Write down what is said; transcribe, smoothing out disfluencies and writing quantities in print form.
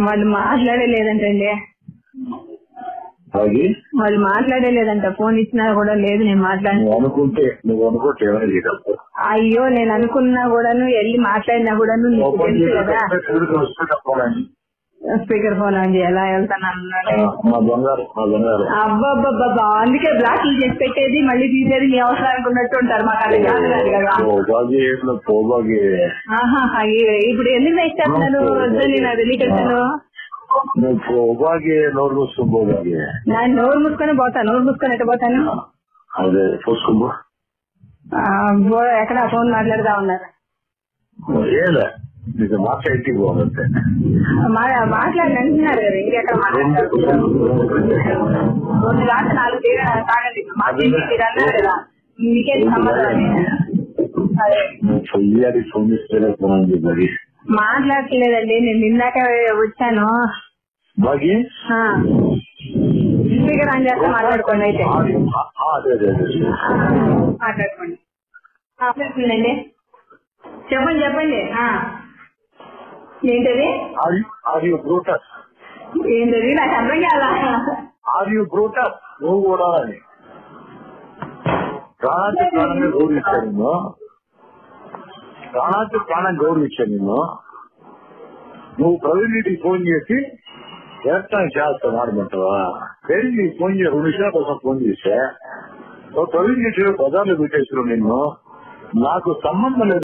వాళ్ళు మాట్లాడలేదంటండి. వాళ్ళు మాట్లాడలేదంట. ఫోన్ ఇచ్చినా కూడా లేదు. నేను అనుకుంటే అయ్యో నేను అనుకున్నా కూడాను వెళ్ళి మాట్లాడినా కూడాను నీకు తెలుసు కదా. స్పీకర్ ఫోన్ ఆన్ చేయాలా? వెళ్తాను అన్నాడు. అబ్బాబ్బాబ్బా అందుకే బ్లాక్ చేసి పెట్టేది మళ్ళీ తీసేది మీ అవసరానికి ఉన్నట్టు ఉంటారు. మాకు అది కాదు కదా. ఇప్పుడు ఎందుకు ఇస్తాను నేను అది తెలియకట్టాను. నోరు మూసుకొని పోతాను. నోరు మూసుకొని ఎట్ట పోతాను? ఎక్కడ ఫోన్ మాట్లాడుతా ఉన్నారు? మాట్లాడి అంటున్నారు కదా. ఇంకెక్కడ మాట్లాడతారు? 2 గ్లాసులు 4 తాగండి. అన్నారు కదా. మీకేం సంబంధం? మాట్లాడలేదండి. నేను నిన్నాక వచ్చాను. స్పీకర్ ఆన్ చేస్తే మాట్లాడుకోండి. అయితే మాట్లాడుకోండి. మాట్లాడుతుందండి. చెప్పండి చెప్పండి. ఏంటది? ఏంటది? నాకు అర్థం కాదా? నువ్వు కూడా ప్రాణానికి ప్రాణంగా గౌరవించాను నిన్ను. ప్రాణానికి ప్రాణం గౌరవించాను నిన్ను. నువ్వు ప్రవీణ్ రెడ్డికి ఫోన్ చేసి ఎలక్ట్రానిక్ చేస్తాను ఆడమంటావా? ప్రవీణ్ నీకు ఫోన్ చేసి 2 నిమిషాల కోసం ఫోన్ చేస్తే ప్రవీణ్ రెడ్డి బజార్లో పెట్టేసిన నిన్ను. నాకు సంబంధం లేదు.